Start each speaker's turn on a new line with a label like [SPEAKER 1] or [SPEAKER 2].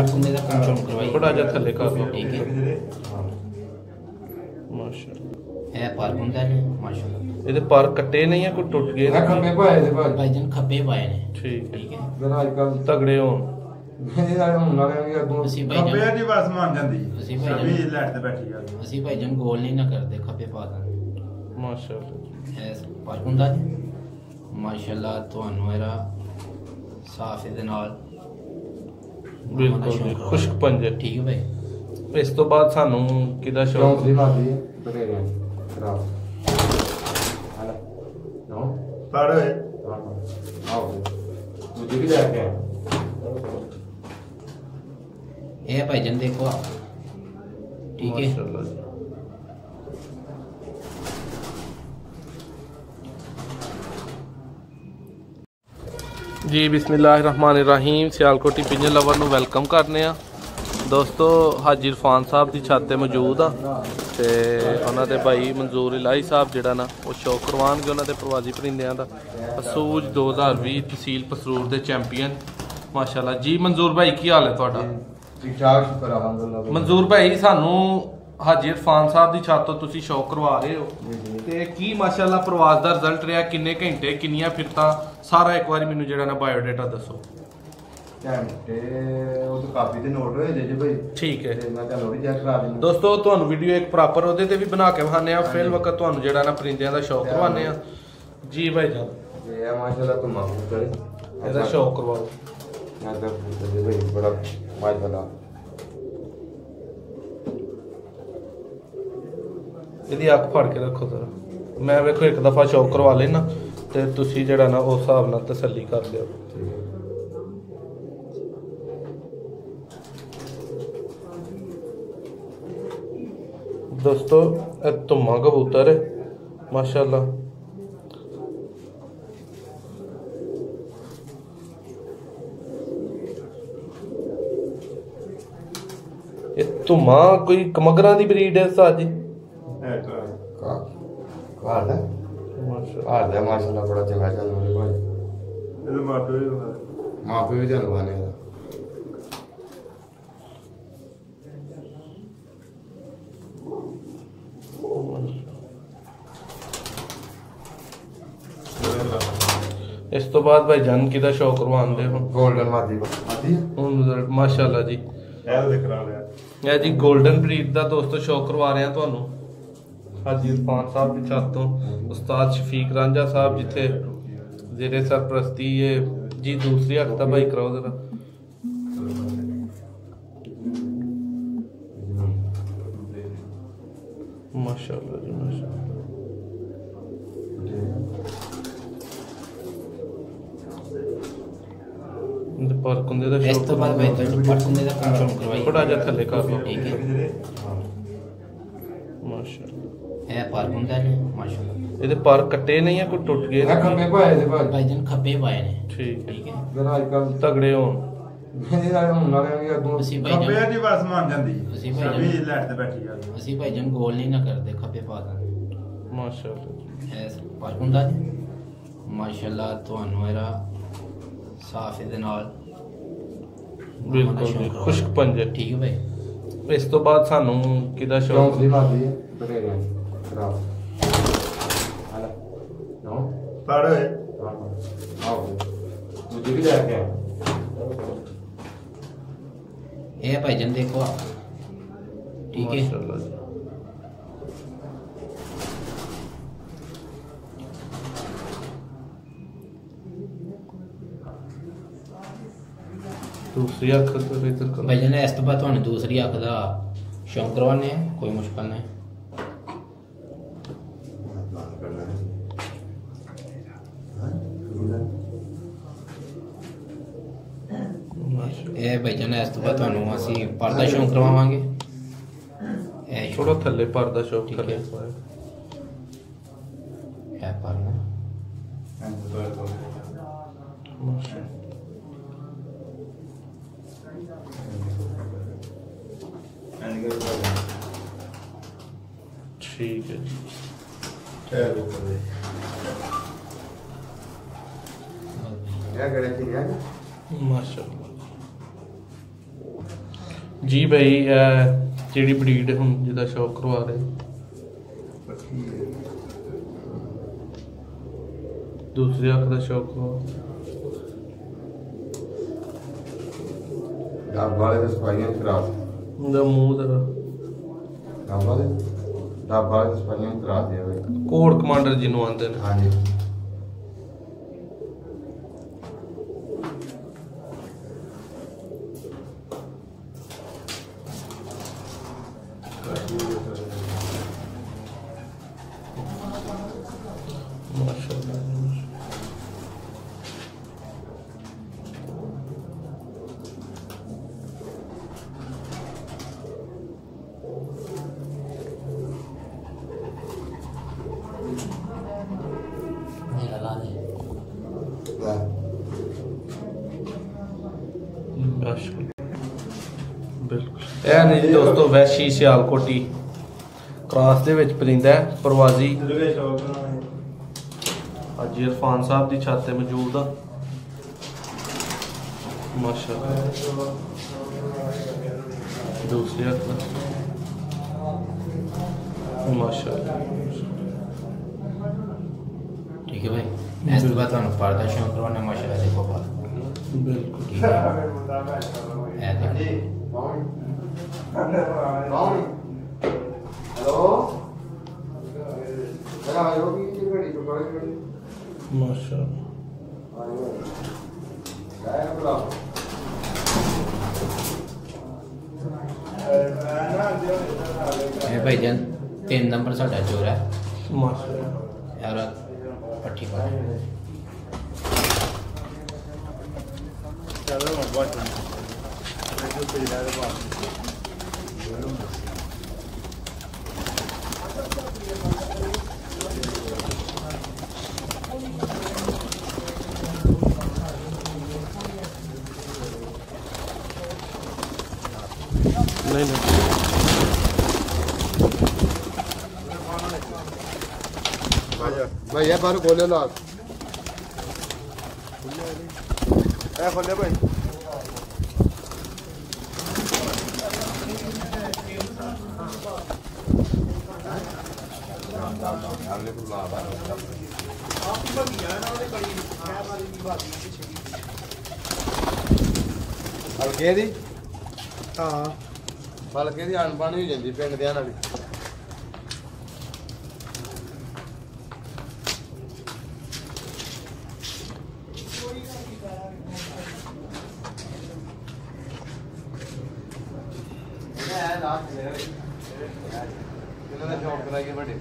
[SPEAKER 1] पारकुंदे का काम शुरू करवाई
[SPEAKER 2] थोड़ा जा थल्ले कर लो।
[SPEAKER 1] ठीक है
[SPEAKER 2] माशाल्लाह
[SPEAKER 1] है पारकुंदा ने माशाल्लाह
[SPEAKER 2] ਇਹਦੇ ਪਰ ਕੱਟੇ ਨਹੀਂ ਆ ਕੋਈ ਟੁੱਟ ਗਏ
[SPEAKER 3] खंबे पाए थे भाई
[SPEAKER 1] भाईजान खब्बे पाए ने
[SPEAKER 2] ਠੀਕ
[SPEAKER 1] ठीक है
[SPEAKER 3] जरा आजकल
[SPEAKER 2] ਤਗੜੇ ਹੋਣ
[SPEAKER 3] ये आए हम ना करेंगे अगों
[SPEAKER 1] ਅਸੀਂ
[SPEAKER 4] ਖੱਬੇ
[SPEAKER 1] ਭਾਈਜਾਨ
[SPEAKER 4] ਦੀ ਬਸ ਮੰਨ ਜਾਂਦੀ
[SPEAKER 1] ਅਸੀਂ
[SPEAKER 4] ਸਭੀ
[SPEAKER 1] ਭਾਈਜਾਨ
[SPEAKER 4] ਲੈਟ ਤੇ ਬੈਠੀ ਆ
[SPEAKER 1] ਅਸੀਂ ਭਾਈਜਾਨ ਗੋਲ ਨਹੀਂ ਨਾ ਕਰਦੇ ਖੱਬੇ ਪਾ ਦਿੰਦੇ
[SPEAKER 2] ਮਾਸ਼ਾਅੱਲਾ
[SPEAKER 1] ਹੈ ਪਾਰकुंदा ਨੇ ਮਾਸ਼ਾਅੱਲਾ ਤੁਹਾਨੂੰ ਇਹਦਾ ਸਾਫ ਇਹਦੇ ਨਾਲ
[SPEAKER 2] ਬਿਲਕੁਲ ਜੀ, ਖੁਸ਼ਕ ਪੰਜੇ।
[SPEAKER 1] ਠੀਕ ਹੈ ਭਾਈ
[SPEAKER 2] ਇਸ ਤੋਂ ਬਾਅਦ ਸਾਨੂੰ ਕਿਹਦਾ ਸ਼ੌਕ
[SPEAKER 3] चौंसली मारती है बतेरे खराब हां नो
[SPEAKER 4] ਪੜ ਓਏ
[SPEAKER 3] आओ मुझे भी जाके
[SPEAKER 1] ਇਹ ਭਾਈਜਾਨ ਦੇਖੋ ਠੀਕ ਹੈ
[SPEAKER 2] ਮਾਸ਼ਾਅੱਲਾ ਜੀ। ਜੀ ਬਿਸਮਿਲ੍ਲਾਹਿਰਰਹਿਮਾਨਿਰਰਹੀਮ ਸਿਆਲਕੋਟੀ ਪਿੰਜਰ ਲਵਰ ਨੂੰ ਵੈਲਕਮ ਕਰਨੇ ਆ ਦੋਸਤੋ। ਹਾਜੀ ਇਰਫਾਨ ਸਾਹਿਬ ਦੀ ਛੱਤ ਤੇ ਮੌਜੂਦ ਆ ਤੇ ਉਹਨਾਂ ਦੇ ਭਾਈ ਮਨਜ਼ੂਰ ਇਲਾਹੀ ਸਾਹਿਬ ਜਿਹੜਾ ਨਾ ਉਹ ਸ਼ੌਕ ਕਰਵਾਉਣਗੇ ਉਹਨਾਂ ਦੇ ਪ੍ਰਵਾਸੀ ਪਰਿੰਦਿਆਂ ਦਾ। ਅਸੂਜ 2020 ਤਹਿਸੀਲ ਪਸਰੂਰ ਦੇ ਚੈਂਪੀਅਨ ਮਾਸ਼ਾਅੱਲਾ ਜੀ। ਮਨਜ਼ੂਰ ਭਾਈ ਕੀ ਹਾਲ ਹੈ ਤੁਹਾਡਾ?
[SPEAKER 3] ठीक ठाक शुक्र अल्हम्दुलिल्लाह
[SPEAKER 2] ਮਨਜ਼ੂਰ ਭਾਈ ਸਾਨੂੰ ਹਾਜੀ ਇਰਫਾਨ ਸਾਹਿਬ ਦੀ ਛੱਤ ਤੋਂ ਤੁਸੀਂ ਸ਼ੌਕ ਕਰਵਾ ਰਹੇ ਹੋ ਤੇ ਕੀ ਮਾਸ਼ਾਅੱਲਾ ਪ੍ਰਵਾਸ ਦਾ ਰਿਜ਼ਲਟ ਰਿਹਾ? ਕਿੰਨੇ ਘੰਟੇ, ਕਿੰਨੀਆਂ ਫਿਰਤਾਂ, ਸਾਰਾ ਇੱਕ ਵਾਰੀ ਮੈਨੂੰ ਜਿਹੜਾ ਨਾ ਬਾਇਓਡਾਟਾ ਦੱਸੋ।
[SPEAKER 3] घंटे वो तो काफी दिन नोट होए जे भाई
[SPEAKER 2] ਠੀਕ ਹੈ
[SPEAKER 3] ते मैं चलो भी चेक करा देना
[SPEAKER 2] ਦੋਸਤੋ, ਤੁਹਾਨੂੰ ਵੀਡੀਓ ਇੱਕ ਪ੍ਰੋਪਰ ਉਹਦੇ ਤੇ ਵੀ ਬਣਾ ਕੇ ਵਿਖਾਣੇ ਆ, ਫਿਰ ਵਕਤ ਤੁਹਾਨੂੰ ਜਿਹੜਾ ਨਾ ਪਰਿੰਦਿਆਂ ਦਾ ਸ਼ੌਕ ਕਰਵਾਉਂਦੇ ਆ ਜੀ ਭਾਈ ਜਾਨ।
[SPEAKER 3] ये माशाल्लाह तो मामूल करे
[SPEAKER 2] ਇਹਦਾ ਸ਼ੌਕ ਕਰਵਾਓ।
[SPEAKER 3] मैं तो भाई बड़ा माशाल्लाह
[SPEAKER 2] ਇਹਦੀ ਅੱਖ ਫੜ ਕੇ ਰੱਖੋ ਜ਼ਰਾ। ਮੈਂ ਵੇਖੋ ਇੱਕ ਦਫਾ ਸ਼ੌਕ ਕਰਵਾ ਲੈਣਾ ਤੇ ਤੁਸੀਂ ਜਿਹੜਾ ਨਾ ਉਸ ਹਿਸਾਬ ਨਾਲ ਤਸੱਲੀ ਕਰ ਲਿਓ। ਦੋਸਤੋ ਇਹ ਧੁੰਮਾ ਕਬੂਤਰ ਹੈ ਮਾਸ਼ਾਅੱਲਾ। ਇਹ ਧੁੰਮਾ ਕੋਈ ਕਮਗਰਾਂ ਦੀ ਬਰੀਡ ਹੈ ਸਾਜੀ?
[SPEAKER 3] कार है
[SPEAKER 2] ਮਾਸ਼ਾਅੱਲਾ
[SPEAKER 3] कार है माशाल्लाह बड़ा चंगा चल रहा है भाई
[SPEAKER 4] ਇਹਦੇ ਮਾਪੇ ਵੀ
[SPEAKER 3] मां पे भी चलवाने का
[SPEAKER 2] ਇਸ ਤੋਂ ਬਾਅਦ ਭਾਈ ਜਾਨ ਕਿਹਦਾ ਸ਼ੌਕ ਕਰਵਾਉਂਦੇ ਹੋ?
[SPEAKER 3] गोल्डन मादी मादी
[SPEAKER 2] ਹੁਣ ਮਾਸ਼ਾਅੱਲਾ ਜੀ
[SPEAKER 4] ਇਹ ਦੇ ਕਰਾ ਲਿਆ
[SPEAKER 2] ਇਹ ਜੀ 골ਡਨ ਬਰੀਡ ਦਾ ਦੋਸਤੋ ਸ਼ੌਕ ਕਰਵਾ ਰਹੇ ਆ ਤੁਹਾਨੂੰ ਹਾਜੀ ਇਰਫਾਨ ਸਾਹਿਬ ਦੀ ਛੱਤ ਤੋਂ। ਉਸਤਾਦ ਸ਼ਫੀਕ ਰਾਂਝਾ ਸਾਹਿਬ ਜਿੱਥੇ ਜ਼ੇਰੇ ਸਰਪ੍ਰਸਤੀ ਇਹ ਜੀ ਦੂਸਰੀ ਅੱਖ ਤਾਂ ਭਾਈ ਕਰਾਓ ਜ਼ਰਾ। ਮਾਸ਼ਾਅੱਲਾ ਜੀ ਮਾਸ਼ਾਅੱਲਾ। ਇਹਦੇ ਪਾਰਕੁੰਦੇ ਦਾ
[SPEAKER 1] ਇਸ
[SPEAKER 2] ਸ਼ੌਕ
[SPEAKER 1] ਤੋਂ ਬਾਅਦ ਭਾਈਜਾਨ ਪਾਰकुंदे ਦਾ ਕੰਮ ਸ਼ੁਰੂ ਕਰਵਾਈ
[SPEAKER 2] ਥੋੜਾ ਜਿਹਾ ਥੱਲੇ ਕਰ ਲਓ।
[SPEAKER 1] ਠੀਕ ਹੈ
[SPEAKER 2] ਮਾਸ਼ਾਅੱਲਾ
[SPEAKER 1] ਹੈ ਪਾਰकुंदा ਨੇ ਮਾਸ਼ਾਅੱਲਾ
[SPEAKER 2] ਇਹਦੇ ਪਰ ਕੱਟੇ ਨਹੀਂ ਆ ਕੋਈ ਟੁੱਟ ਗਏ
[SPEAKER 3] मैं खंबे पाए थे भाई
[SPEAKER 1] ਭਾਈਜਾਨ ਖੱਬੇ ਪਾਏ ਨੇ
[SPEAKER 2] ਠੀਕ ਹੈ
[SPEAKER 1] ਠੀਕ ਹੈ
[SPEAKER 3] जरा आजकल
[SPEAKER 2] ਤਗੜੇ ਹੋਣ
[SPEAKER 3] ये आए हम ना करेंगे अगों
[SPEAKER 1] ਅਸੀਂ
[SPEAKER 4] ਖੱਬੇ
[SPEAKER 1] ਭਾਈਜਾਨ
[SPEAKER 4] ਦੀ ਬਸ ਮੰਨ ਜਾਂਦੀ
[SPEAKER 1] ਅਸੀਂ
[SPEAKER 4] ਸਭੀ
[SPEAKER 1] ਭਾਈਜਾਨ
[SPEAKER 4] ਲੈਟ ਤੇ ਬੈਠੀ ਆ
[SPEAKER 1] ਅਸੀਂ ਭਾਈਜਾਨ ਗੋਲ ਨਹੀਂ ਨਾ ਕਰਦੇ ਖੱਬੇ ਪਾ ਦਿੰਦੇ
[SPEAKER 2] ਮਾਸ਼ਾਅੱਲਾ
[SPEAKER 1] ਹੈ ਪਾਰकुंदा ਨੇ ਮਾਸ਼ਾਅੱਲਾ ਤੁਹਾਨੂੰ ਇਹਦਾ ਸਾਫ ਇਹਦੇ ਨਾਲ
[SPEAKER 2] ਬਿਲਕੁਲ ਜੀ, ਖੁਸ਼ਕ ਪੰਜੇ।
[SPEAKER 1] ਠੀਕ ਹੈ ਭਾਈ
[SPEAKER 2] ਇਸ ਤੋਂ ਬਾਅਦ ਸਾਨੂੰ ਕਿਹਦਾ ਸ਼ੌਕ?
[SPEAKER 3] चौंसली मादी है बतेरे खराब हां नो
[SPEAKER 4] ਪੜ ਓਏ
[SPEAKER 3] आओ मुझे भी जाके
[SPEAKER 1] ਇਹ ਭਾਈਜਾਨ ਦੇਖੋ ਠੀਕ ਹੈ
[SPEAKER 2] ਮਾਸ਼ਾਅੱਲਾ ਜੀ। ਦੂਸਰੀ ਅੱਖ ਤੋਂ ਇੱਧਰ ਕਰੋ।
[SPEAKER 1] ਭਾਈਜਾਨ ਇਸ ਤੋਂ ਬਾਅਦ ਤੁਹਾਨੂੰ ਦੂਸਰੀ ਅੱਖ ਦਾ ਸ਼ੌਕ ਕਰਵਾਉਣੇ ਆ, ਕੋਈ ਮੁਸ਼ਕਲ ਨਹੀਂ।
[SPEAKER 2] ਮਾਸ਼ਾਅੱਲਾ
[SPEAKER 1] ਇਹ ਭਾਈਜਾਨ ਇਸ ਤੋਂ ਬਾਅਦ ਤੁਹਾਨੂੰ ਅਸੀਂ ਪਰਦਾ ਸ਼ੌਕ ਕਰਵਾਵਾਂਗੇ। ਇਹ
[SPEAKER 2] ਥੋੜਾ ਥੱਲੇ ਪਰ ਦਾ ਸ਼ੌਕ
[SPEAKER 1] ਠੀਕ
[SPEAKER 2] ਥੱਲੇ
[SPEAKER 1] ਹੈ।
[SPEAKER 2] ਪਾਇਆ।
[SPEAKER 1] ਹੈ ਪਰਨਾ
[SPEAKER 2] ਮਾਸ਼ਾਅੱਲਾ ਠੀਕ ਹੈ ਜੀ।
[SPEAKER 3] क्या करे थी यार
[SPEAKER 2] माशाअल्लाह। जी भाई ਜਿਹੜੀ ਬਰੀਡ ਹੁਣ ਜਿਹਦਾ ਸ਼ੌਕ ਕਰਵਾ ਰਹੇ ਦੂਸਰੀ ਅੱਖ ਦਾ ਸ਼ੌਕ ਕਰਵਾ
[SPEAKER 3] ਡੱਬ ਵਾਲੇ ਦੇ ਸਫਾਈਆਂ ਖਰਾਬ
[SPEAKER 2] ਉਹਦਾ ਮੂੰਹ ਦਾ
[SPEAKER 3] ਡੱਬ ਵਾਲੇ ਦੇ ਸਫਾਈਆਂ ਖਰਾਬ ਦੇ ਹੋਏ
[SPEAKER 2] ਕੋਡ ਕਮਾਂਡਰ ਜਿਹਨੂੰ ਆਂਦੇ ਨੇ
[SPEAKER 3] ਹਾਂਜੀ
[SPEAKER 2] ਬਿਲਕੁਲ ਇਹ ਨਹੀਂ ਜੀ ਦੋਸਤੋ ਵੈਸ਼ੀ ਸਿਆਲਕੋਟੀ ਕ੍ਰਾਸ ਦੇ ਵਿੱਚ ਪਰਿੰਦਾ ਹੈ ਪ੍ਰਵਾਜ਼ੀ ਅੱਜ ਇਰਫਾਨ ਸਾਹਿਬ ਦੀ ਛੱਤ ਤੇ ਮੌਜੂਦ ਆ ਮਾਸ਼ਾਅੱਲਾ ਦੂਸਰੀ ਅੱਖ माशाअल्लाह
[SPEAKER 1] ठीक है भाई ऐसे बात हम पर्दा शो करवाने माशाअल्लाह देखो बात
[SPEAKER 2] बिल्कुल
[SPEAKER 1] ठीक है ऐ देखो
[SPEAKER 3] हेलो मेरा आयो की घड़ी तो बड़ी
[SPEAKER 2] माशाअल्लाह
[SPEAKER 3] आयो काय बोला
[SPEAKER 1] भाई जान 3 नंबर साडा चोर है
[SPEAKER 2] माशाअल्लाह
[SPEAKER 1] यार पट्टी पर
[SPEAKER 4] चलो बहुत जो पेड़ा है बात
[SPEAKER 2] नहीं नहीं
[SPEAKER 3] भाई ये बाहर खोले ला
[SPEAKER 4] ए खोले भाई
[SPEAKER 3] ਹਲਕੇ ਦੀ ਹਾਂ ਹਲਕੇ ਦੀ ਅਣਬਣ ਹੋ ਜਾਂਦੀ ਪਿੰਡ ਦਿਆਂ ਨਾਲ ਇਹਨਾਂ ਦਾ ਸ਼ੌਕ ਕਰਾਈਏ ਵੱਡੇ